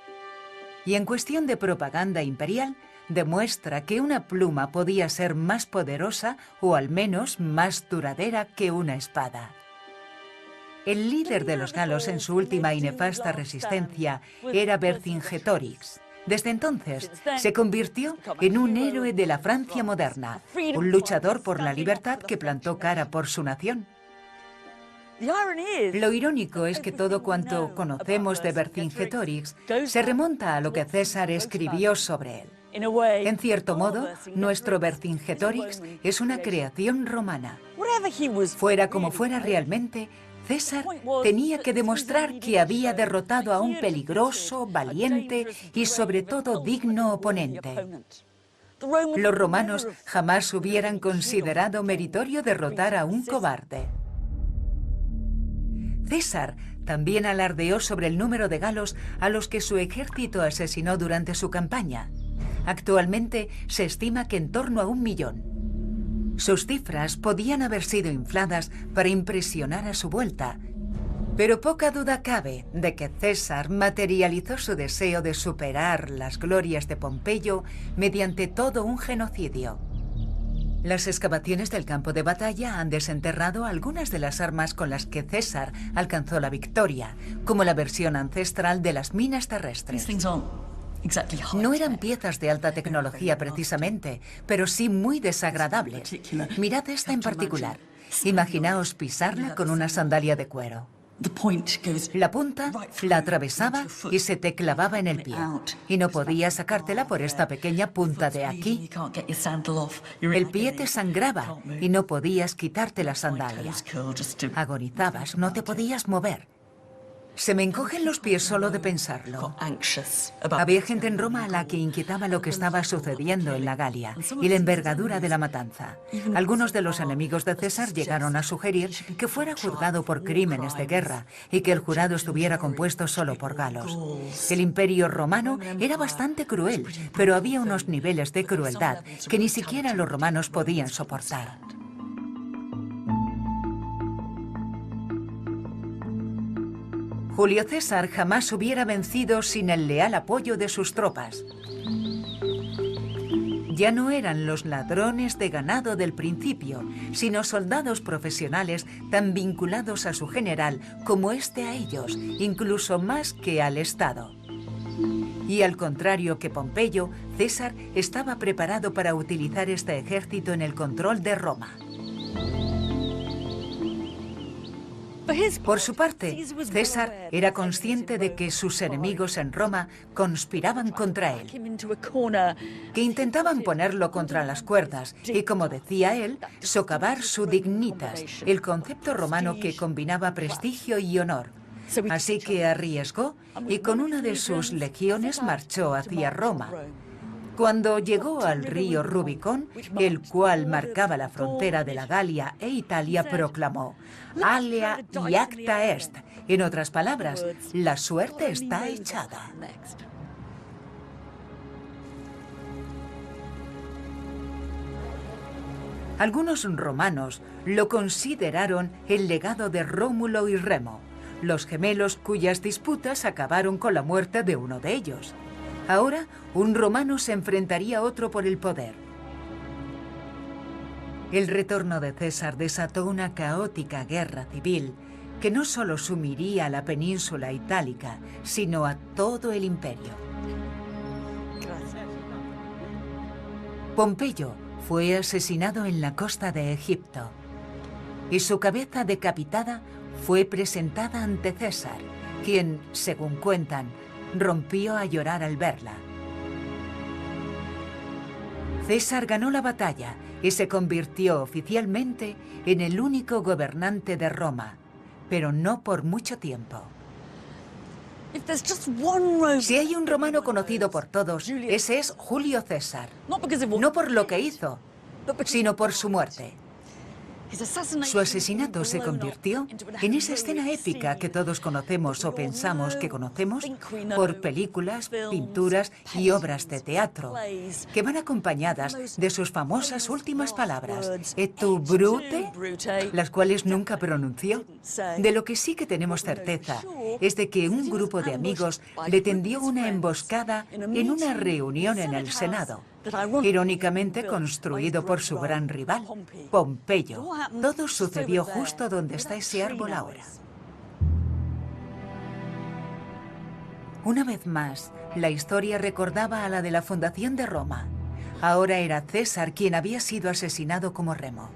Y en cuestión de propaganda imperial, demuestra que una pluma podía ser más poderosa o al menos más duradera que una espada. El líder de los galos en su última y nefasta resistencia era Vercingetorix. Desde entonces se convirtió en un héroe de la Francia moderna, un luchador por la libertad que plantó cara por su nación. Lo irónico es que todo cuanto conocemos de Vercingetorix se remonta a lo que César escribió sobre él. En cierto modo, nuestro Vercingetorix es una creación romana. Fuera como fuera realmente, César tenía que demostrar que había derrotado a un peligroso, valiente y sobre todo digno oponente. Los romanos jamás hubieran considerado meritorio derrotar a un cobarde. César también alardeó sobre el número de galos a los que su ejército asesinó durante su campaña. Actualmente se estima que en torno a 1 millón. Sus cifras podían haber sido infladas para impresionar a su vuelta, pero poca duda cabe de que César materializó su deseo de superar las glorias de Pompeyo mediante todo un genocidio. Las excavaciones del campo de batalla han desenterrado algunas de las armas con las que César alcanzó la victoria, como la versión ancestral de las minas terrestres. No eran piezas de alta tecnología precisamente, pero sí muy desagradables. Mirad esta en particular. Imaginaos pisarla con una sandalia de cuero. La punta la atravesaba y se te clavaba en el pie. Y no podías sacártela por esta pequeña punta de aquí. El pie te sangraba y no podías quitarte la sandalia. Agonizabas, no te podías mover. Se me encogen los pies solo de pensarlo. Había gente en Roma a la que inquietaba lo que estaba sucediendo en la Galia y la envergadura de la matanza. Algunos de los enemigos de César llegaron a sugerir que fuera juzgado por crímenes de guerra y que el jurado estuviera compuesto solo por galos. El Imperio Romano era bastante cruel, pero había unos niveles de crueldad que ni siquiera los romanos podían soportar. Julio César jamás hubiera vencido sin el leal apoyo de sus tropas. Ya no eran los ladrones de ganado del principio, sino soldados profesionales tan vinculados a su general como este a ellos, incluso más que al Estado. Y al contrario que Pompeyo, César estaba preparado para utilizar este ejército en el control de Roma. Por su parte, César era consciente de que sus enemigos en Roma conspiraban contra él, que intentaban ponerlo contra las cuerdas y, como decía él, socavar su dignitas, el concepto romano que combinaba prestigio y honor. Así que arriesgó y con una de sus legiones marchó hacia Roma. Cuando llegó al río Rubicón, el cual marcaba la frontera de la Galia e Italia, proclamó: Alea iacta est. En otras palabras, la suerte está echada. Algunos romanos lo consideraron el legado de Rómulo y Remo, los gemelos cuyas disputas acabaron con la muerte de uno de ellos. Ahora, un romano se enfrentaría a otro por el poder. El retorno de César desató una caótica guerra civil que no solo sumiría a la península itálica, sino a todo el imperio. Pompeyo fue asesinado en la costa de Egipto y su cabeza decapitada fue presentada ante César, quien, según cuentan, rompió a llorar al verla. César ganó la batalla y se convirtió oficialmente en el único gobernante de Roma, pero no por mucho tiempo. Si hay un romano conocido por todos, ese es Julio César. No por lo que hizo, sino por su muerte. Su asesinato se convirtió en esa escena épica que todos conocemos o pensamos que conocemos por películas, pinturas y obras de teatro, que van acompañadas de sus famosas últimas palabras, «Et tu, Brute?», las cuales nunca pronunció. De lo que sí que tenemos certeza es de que un grupo de amigos le tendió una emboscada en una reunión en el Senado, irónicamente construido por su gran rival, Pompeyo. Todo sucedió justo donde está ese árbol ahora. Una vez más, la historia recordaba a la de la fundación de Roma. Ahora era César quien había sido asesinado como Remo.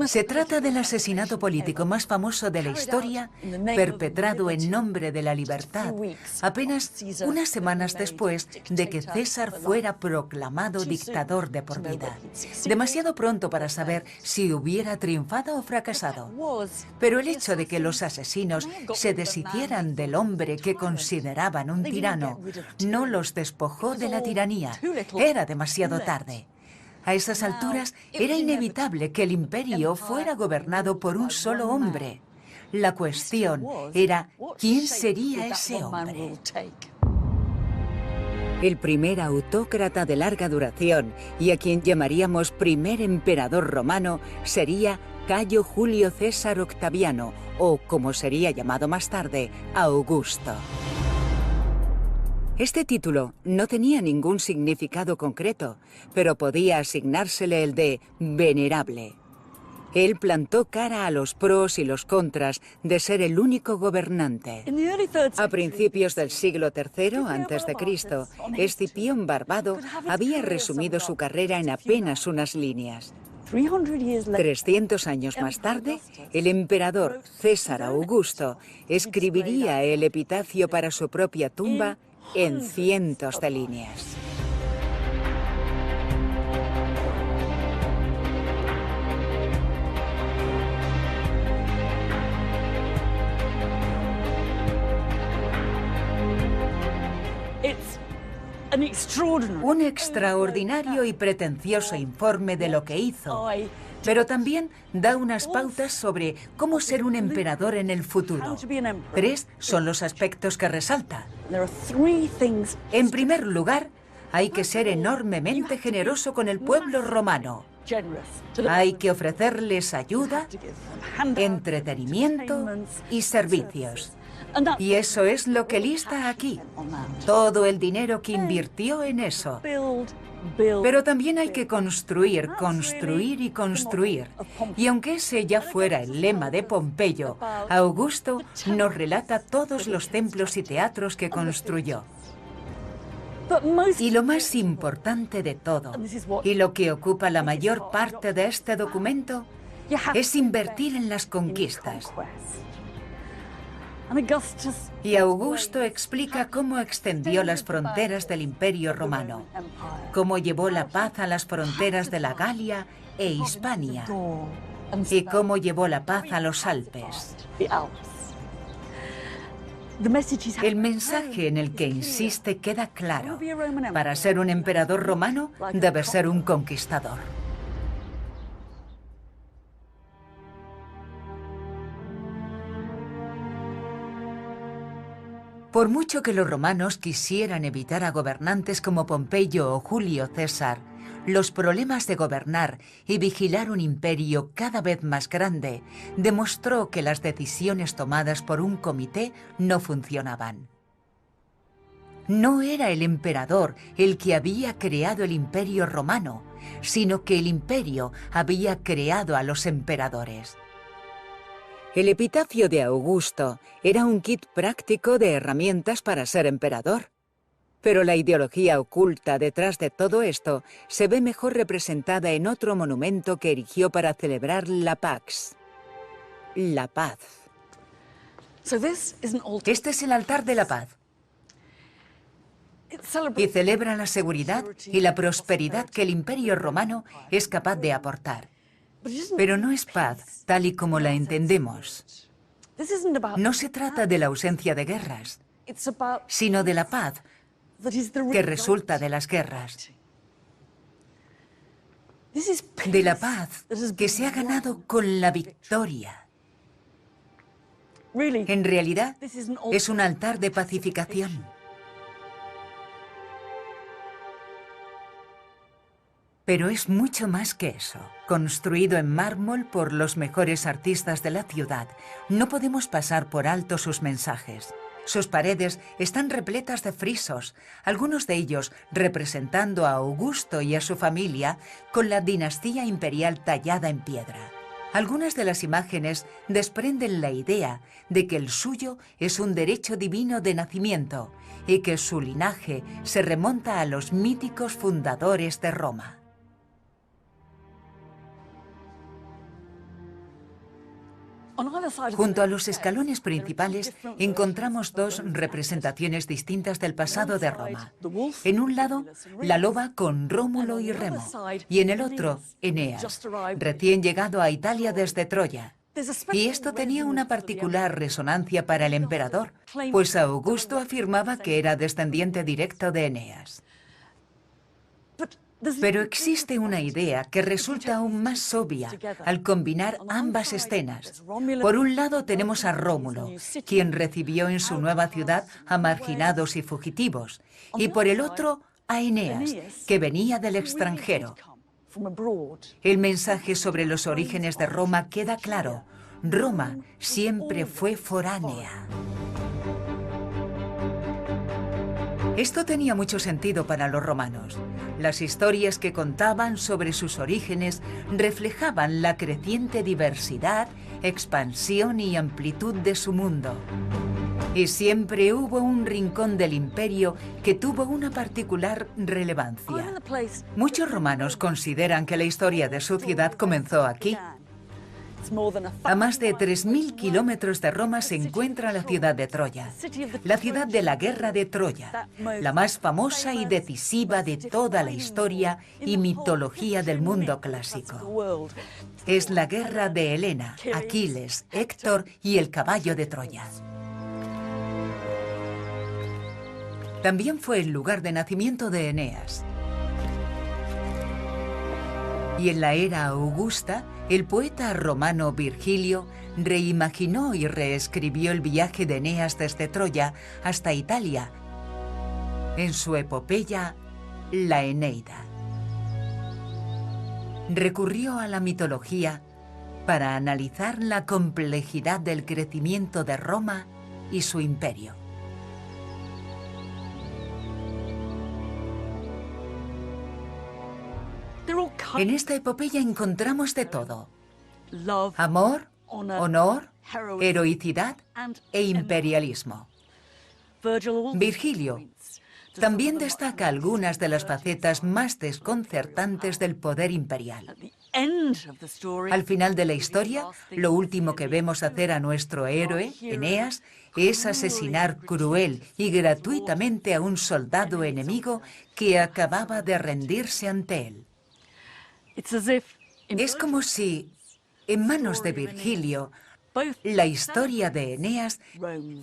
Se trata del asesinato político más famoso de la historia, perpetrado en nombre de la libertad, apenas unas semanas después de que César fuera proclamado dictador de por vida. Demasiado pronto para saber si hubiera triunfado o fracasado. Pero el hecho de que los asesinos se deshicieran del hombre que consideraban un tirano no los despojó de la tiranía. Era demasiado tarde. A esas alturas era inevitable que el imperio fuera gobernado por un solo hombre. La cuestión era ¿quién sería ese hombre? El primer autócrata de larga duración y a quien llamaríamos primer emperador romano sería Cayo Julio César Octaviano, o como sería llamado más tarde, Augusto. Este título no tenía ningún significado concreto, pero podía asignársele el de venerable. Él plantó cara a los pros y los contras de ser el único gobernante. A principios del siglo III a.C., Escipión Barbado había resumido su carrera en apenas unas líneas. 300 años más tarde, el emperador César Augusto escribiría el epitafio para su propia tumba en cientos de líneas. Un extraordinario y pretencioso informe de lo que hizo, pero también da unas pautas sobre cómo ser un emperador en el futuro. 3 son los aspectos que resalta. En primer lugar, Hay que ser enormemente generoso con el pueblo romano. Hay que ofrecerles ayuda, entretenimiento y servicios. Y eso es lo que lista aquí. Todo el dinero que invirtió en eso. Pero también hay que construir, construir y construir. Y aunque ese ya fuera el lema de Pompeyo, Augusto nos relata todos los templos y teatros que construyó. Y lo más importante de todo, y lo que ocupa la mayor parte de este documento, es invertir en las conquistas. Y Augusto explica cómo extendió las fronteras del Imperio Romano, cómo llevó la paz a las fronteras de la Galia e Hispania, y cómo llevó la paz a los Alpes. El mensaje en el que insiste queda claro. Para ser un emperador romano, debe ser un conquistador. Por mucho que los romanos quisieran evitar a gobernantes como Pompeyo o Julio César, los problemas de gobernar y vigilar un imperio cada vez más grande demostró que las decisiones tomadas por un comité no funcionaban. No era el emperador el que había creado el imperio romano, sino que el imperio había creado a los emperadores. El epitafio de Augusto era un kit práctico de herramientas para ser emperador. Pero la ideología oculta detrás de todo esto se ve mejor representada en otro monumento que erigió para celebrar la Pax. La paz. Este es el altar de la paz. Y celebra la seguridad y la prosperidad que el Imperio Romano es capaz de aportar. Pero no es paz tal y como la entendemos. No se trata de la ausencia de guerras, sino de la paz que resulta de las guerras. De la paz que se ha ganado con la victoria. En realidad, es un altar de pacificación. Pero es mucho más que eso. Construido en mármol por los mejores artistas de la ciudad, no podemos pasar por alto sus mensajes. Sus paredes están repletas de frisos, algunos de ellos representando a Augusto y a su familia con la dinastía imperial tallada en piedra. Algunas de las imágenes desprenden la idea de que el suyo es un derecho divino de nacimiento y que su linaje se remonta a los míticos fundadores de Roma. Junto a los escalones principales encontramos dos representaciones distintas del pasado de Roma. En un lado, la loba con Rómulo y Remo, y en el otro, Eneas, recién llegado a Italia desde Troya. Y esto tenía una particular resonancia para el emperador, pues Augusto afirmaba que era descendiente directo de Eneas. Pero existe una idea que resulta aún más obvia al combinar ambas escenas. Por un lado tenemos a Rómulo, quien recibió en su nueva ciudad a marginados y fugitivos, y por el otro a Eneas, que venía del extranjero. El mensaje sobre los orígenes de Roma queda claro. Roma siempre fue foránea. Esto tenía mucho sentido para los romanos. Las historias que contaban sobre sus orígenes reflejaban la creciente diversidad, expansión y amplitud de su mundo. Y siempre hubo un rincón del imperio que tuvo una particular relevancia. Muchos romanos consideran que la historia de su ciudad comenzó aquí. A más de 3.000 kilómetros de Roma se encuentra la ciudad de Troya, la ciudad de la guerra de Troya, la más famosa y decisiva de toda la historia y mitología del mundo clásico. Es la guerra de Helena, Aquiles, Héctor y el caballo de Troya. También fue el lugar de nacimiento de Eneas. Y en la era augusta, el poeta romano Virgilio reimaginó y reescribió el viaje de Eneas desde Troya hasta Italia en su epopeya la Eneida. Recurrió a la mitología para analizar la complejidad del crecimiento de Roma y su imperio. En esta epopeya encontramos de todo: amor, honor, heroicidad e imperialismo. Virgilio también destaca algunas de las facetas más desconcertantes del poder imperial. Al final de la historia, lo último que vemos hacer a nuestro héroe, Eneas, es asesinar cruel y gratuitamente a un soldado enemigo que acababa de rendirse ante él. Es como si, en manos de Virgilio, la historia de Eneas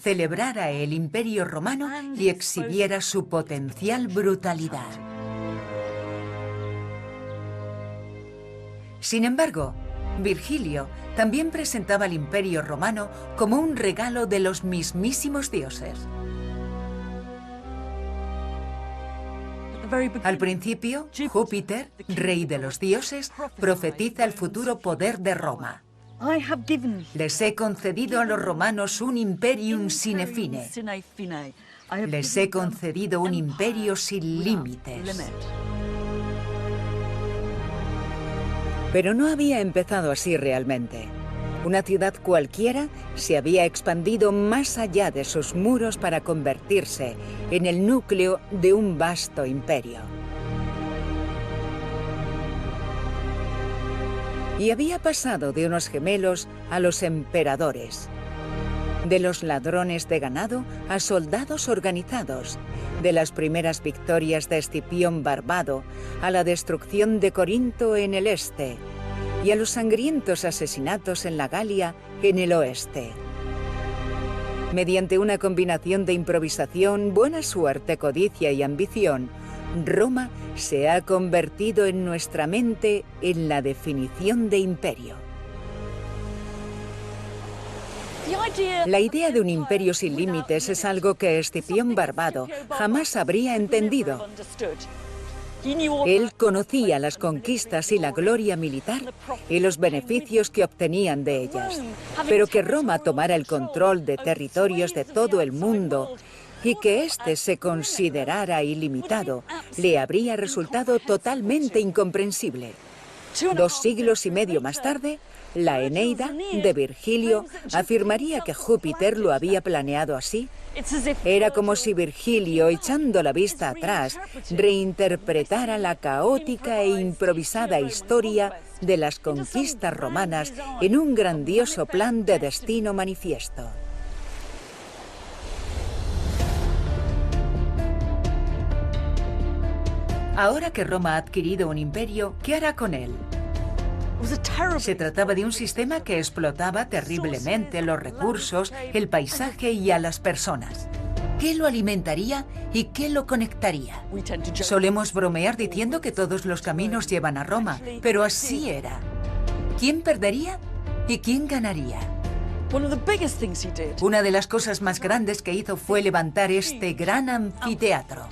celebrara el Imperio Romano y exhibiera su potencial brutalidad. Sin embargo, Virgilio también presentaba al Imperio Romano como un regalo de los mismísimos dioses. Al principio, Júpiter, rey de los dioses, profetiza el futuro poder de Roma. Les he concedido a los romanos un imperium sine fine. Les he concedido un imperio sin límites. Pero no había empezado así realmente. Una ciudad cualquiera se había expandido más allá de sus muros para convertirse en el núcleo de un vasto imperio. Y había pasado de unos gemelos a los emperadores, de los ladrones de ganado a soldados organizados, de las primeras victorias de Escipión Barbado a la destrucción de Corinto en el este y a los sangrientos asesinatos en la Galia en el oeste. Mediante una combinación de improvisación, buena suerte, codicia y ambición, Roma se ha convertido en nuestra mente en la definición de imperio. La idea de un imperio sin límites es algo que Escipión Barbado jamás habría entendido. Él conocía las conquistas y la gloria militar y los beneficios que obtenían de ellas, pero que Roma tomara el control de territorios de todo el mundo y que éste se considerara ilimitado, le habría resultado totalmente incomprensible. 2 siglos y medio más tarde, la Eneida de Virgilio afirmaría que Júpiter lo había planeado así. Era como si Virgilio, echando la vista atrás, reinterpretara la caótica e improvisada historia de las conquistas romanas en un grandioso plan de destino manifiesto. Ahora que Roma ha adquirido un imperio, ¿qué hará con él? Se trataba de un sistema que explotaba terriblemente los recursos, el paisaje y a las personas. ¿Qué lo alimentaría y qué lo conectaría? Solemos bromear diciendo que todos los caminos llevan a Roma, pero así era. ¿Quién perdería y quién ganaría? Una de las cosas más grandes que hizo fue levantar este gran anfiteatro.